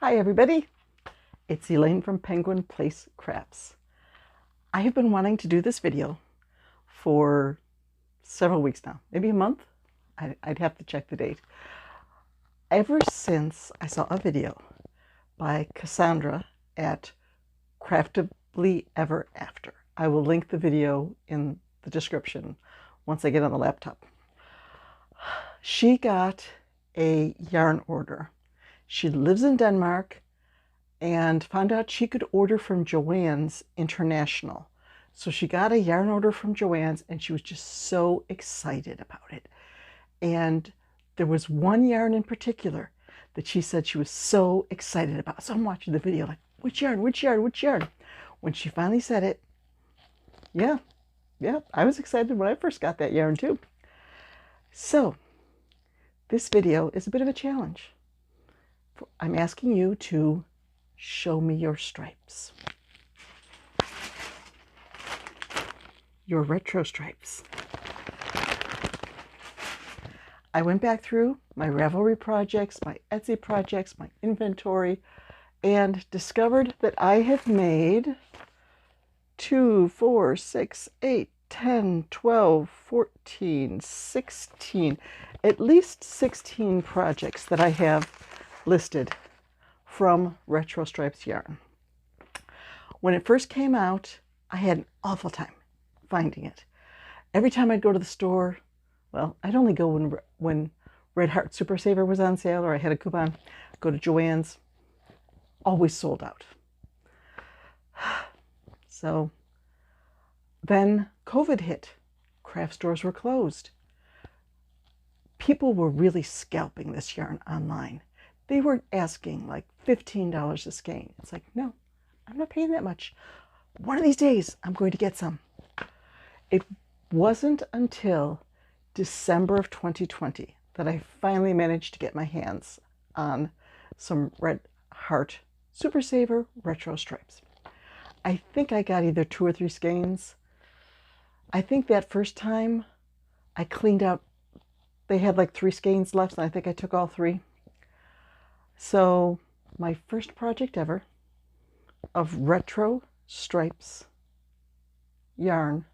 Hi everybody, it's Elaine from Penguin Place Crafts. I have been wanting to do this video for several weeks now, maybe a month. I'd have to check the date. Ever since I saw a video by Cassandra at Craftably Ever After. I will link the video in the description once I get on the laptop. She got a yarn order. She lives in Denmark and found out she could order from Joann's International. So she got a yarn order from Joann's and she was just so excited about it. And there was one yarn in particular that she said she was so excited about. So I'm watching the video like, which yarn, which yarn, which yarn? When she finally said it, yeah, I was excited when I first got that yarn too. So this video is a bit of a challenge. I'm asking you to show me your stripes. Your retro stripes. I went back through my Ravelry projects, my Etsy projects, my inventory, and discovered that I have made 2, 4, 6, 8, 10, 12, 14, 16, at least 16 projects that I have listed from Retro Stripes yarn. When it first came out, I had an awful time finding it. Every time I'd go to the store, well, I'd only go when Red Heart Super Saver was on sale or I had a coupon, go to Joann's, always sold out. So then COVID hit, craft stores were closed. People were really scalping this yarn online. They were asking like $15 a skein. It's like, no, I'm not paying that much. One of these days, I'm going to get some. It wasn't until December of 2020 that I finally managed to get my hands on some Red Heart Super Saver Retro Stripes. I think I got either 2 or 3 skeins. I think that first time I cleaned out, they had like 3 skeins left, and I think I took all 3. So my first project ever of Retro Stripes yarn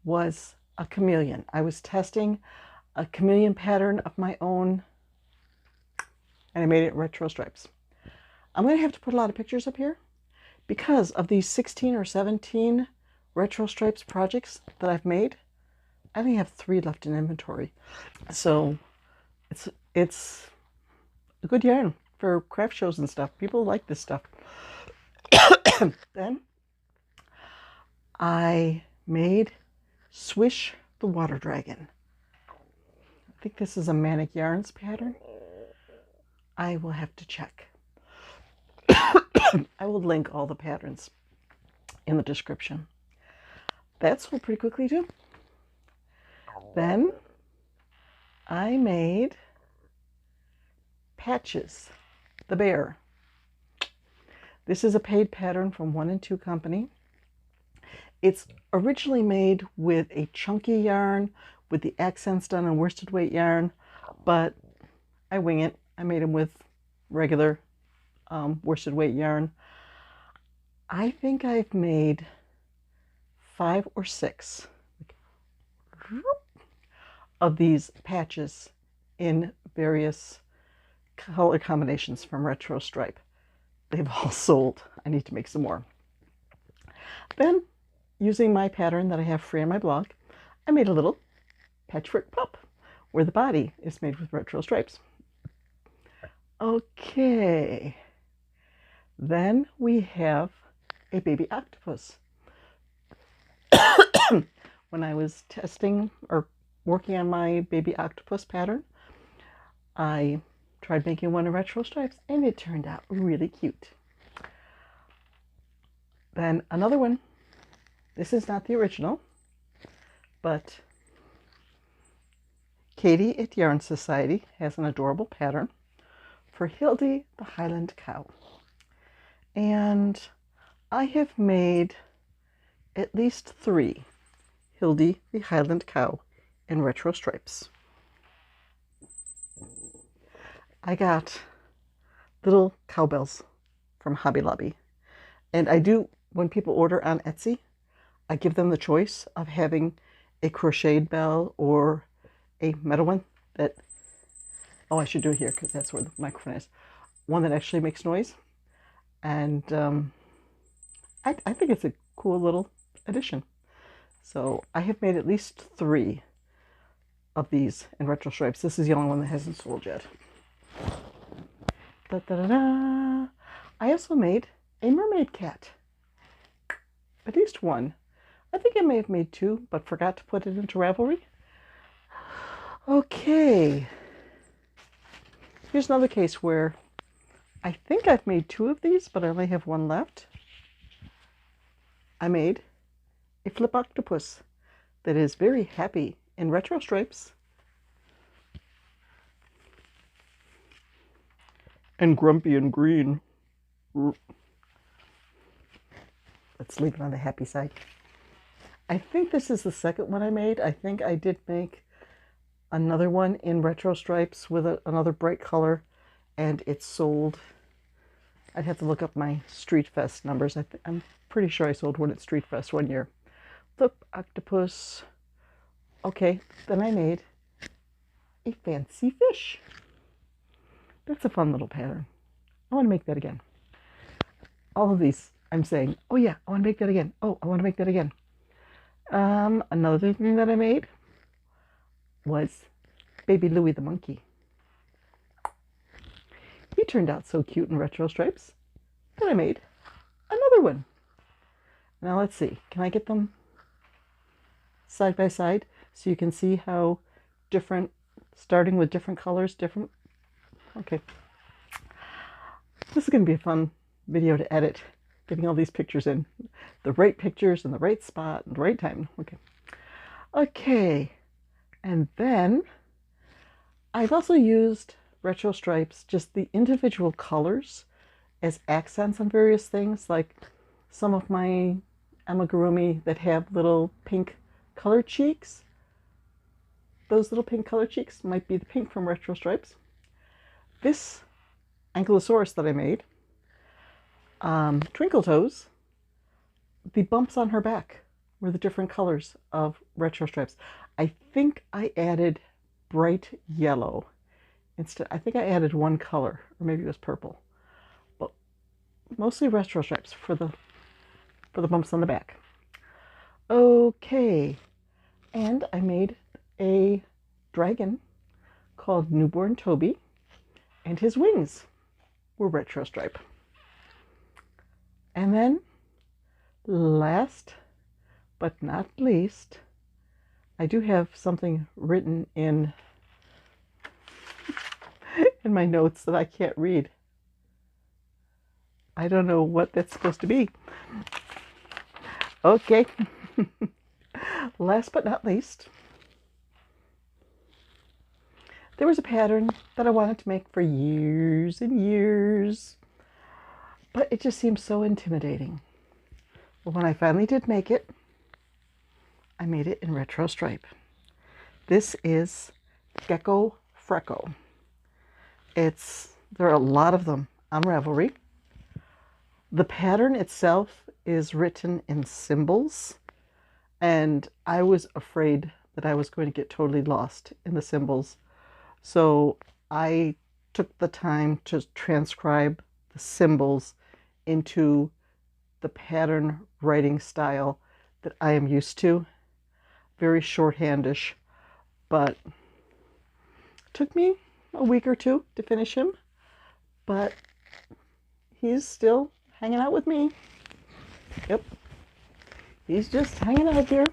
was a chameleon. I was testing a chameleon pattern of my own, and I made it Retro Stripes. I'm going to have to put a lot of pictures up here because of these 16 or 17 Retro Stripes projects that I've made. I only have 3 left in inventory. So it's a good yarn for craft shows and stuff. People like this stuff. Then I made Swish the Water Dragon. I think this is a Manic Yarns pattern. I will have to check. I will link all the patterns in the description. That sold pretty quickly too. Then I made Patches the Bear. This is a paid pattern from 1 and 2 Company. It's originally made with a chunky yarn with the accents done on worsted weight yarn, but I wing it. I made them with regular worsted weight yarn. I think I've made 5 or 6 of these patches in various color combinations from Retro Stripe. They've all sold. I need to make some more. Then, using my pattern that I have free on my blog, I made a little Patchwork Pup where the body is made with Retro Stripes. Okay. Then we have a baby octopus. When I was testing or working on my baby octopus pattern, I tried making one of Retro Stripes and it turned out really cute. Then another one. This is not the original, but Katie at Yarn Society has an adorable pattern for Hilde the Highland Cow. And I have made at least 3 Hilde the Highland Cow in Retro Stripes. I got little cowbells from Hobby Lobby. And I do, when people order on Etsy, I give them the choice of having a crocheted bell or a metal one that, oh, I should do it here because that's where the microphone is. One that actually makes noise. And I think it's a cool little addition. So I have made at least 3 of these in retro stripes. This is the only one that hasn't sold yet. Da, da, da, da. I also made a mermaid cat. At least one. I think I may have made 2, but forgot to put it into Ravelry. Okay. Here's another case where I think I've made 2 of these, but I only have 1 left. I made a flip octopus that is very happy in retro stripes and grumpy and green. Let's leave it on the happy side. I think this is the second one I made. I think I did make another one in retro stripes with another bright color, and it sold. I'd have to look up my Street Fest numbers. I'm pretty sure I sold one at Street Fest one year. Flip octopus. Okay, then I made a fancy fish. That's a fun little pattern. I want to make that again. All of these, I'm saying, oh yeah, I want to make that again. Oh, I want to make that again. Another thing that I made was baby Louie the monkey. He turned out so cute in retro stripes that I made another one. Now let's see, can I get them side by side so you can see how different, starting with different colors, different. Okay. This is going to be a fun video to edit, getting all these pictures in. The right pictures in the right spot and the right time. Okay. Okay. And then I've also used retro stripes, just the individual colors, as accents on various things, like some of my amigurumi that have little pink color cheeks. Those little pink color cheeks might be the pink from retro stripes. This Ankylosaurus that I made, Twinkle Toes, the bumps on her back were the different colors of retro stripes. I think I added bright yellow instead. I think I added 1 color, or maybe it was purple, but mostly retro stripes for the bumps on the back. Okay, and I made a dragon called Newborn Toby, and his wings were retro stripe. And then, last but not least, I do have something written in my notes that I can't read. I don't know what that's supposed to be. Okay. Last but not least, there was a pattern that I wanted to make for years and years, but it just seemed so intimidating. But when I finally did make it, I made it in retro stripe. This is Gecko Frecko. There are a lot of them on Ravelry. The pattern itself is written in symbols, and I was afraid that I was going to get totally lost in the symbols. So I took the time to transcribe the symbols into the pattern writing style that I am used to. Very shorthandish, but it took me a week or 2 to finish him, but he's still hanging out with me. Yep. He's just hanging out here,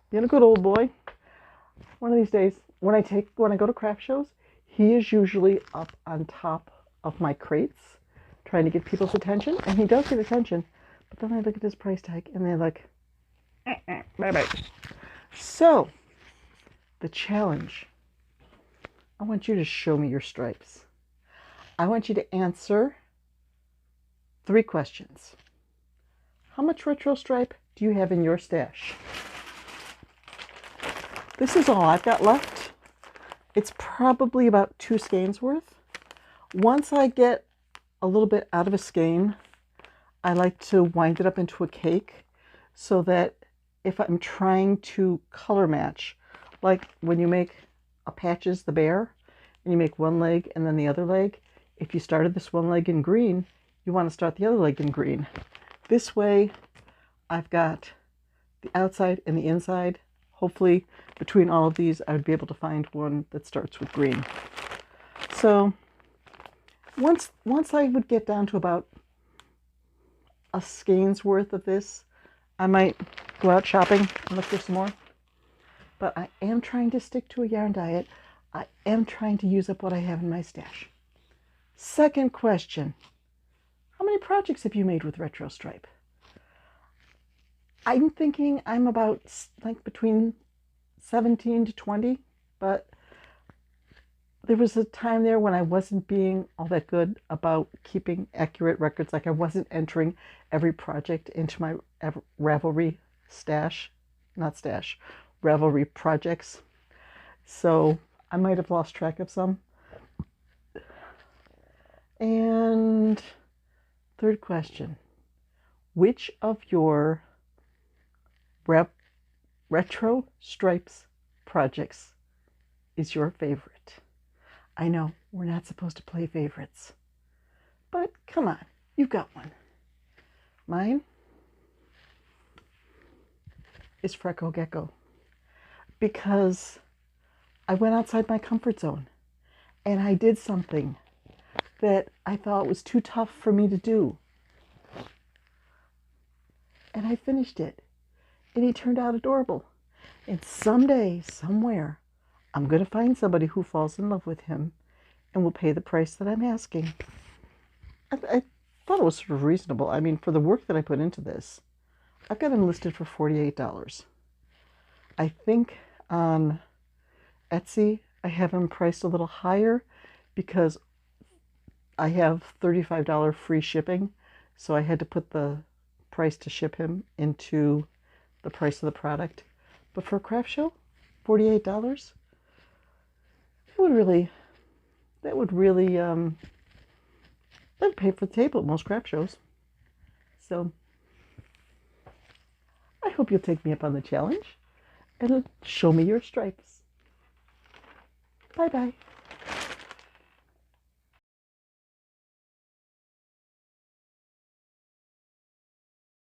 being a good old boy. One of these days, when I go to craft shows, he is usually up on top of my crates, trying to get people's attention, and he does get attention, but then I look at his price tag, and they're like, bye-bye. So, the challenge. I want you to show me your stripes. I want you to answer 3 questions. How much retro stripe do you have in your stash? This is all I've got left. It's probably about 2 skeins worth. Once I get a little bit out of a skein, I like to wind it up into a cake so that if I'm trying to color match, like when you make a Patches the bear and you make one leg and then the other leg, if you started this one leg in green, you want to start the other leg in green. This way, I've got the outside and the inside. Hopefully, between all of these, I would be able to find one that starts with green. So, once I would get down to about a skein's worth of this, I might go out shopping and look for some more. But I am trying to stick to a yarn diet. I am trying to use up what I have in my stash. Second question. How many projects have you made with Retro Stripe? I'm thinking I'm about like between 17 to 20, but there was a time there when I wasn't being all that good about keeping accurate records. Like I wasn't entering every project into my Ravelry stash, not stash, Ravelry projects. So I might have lost track of some. And third question, which of your Retro Stripes projects is your favorite? I know we're not supposed to play favorites, but come on, you've got one. Mine is Frecko Gekko, because I went outside my comfort zone and I did something that I thought was too tough for me to do. And I finished it. And he turned out adorable. And someday, somewhere, I'm going to find somebody who falls in love with him and will pay the price that I'm asking. I thought it was sort of reasonable. I mean, for the work that I put into this, I've got him listed for $48. I think on Etsy, I have him priced a little higher because I have $35 free shipping. So I had to put the price to ship him into the price of the product. But for a craft show, $48, that would pay for the table at most craft shows. So I hope you'll take me up on the challenge and show me your stripes. Bye bye.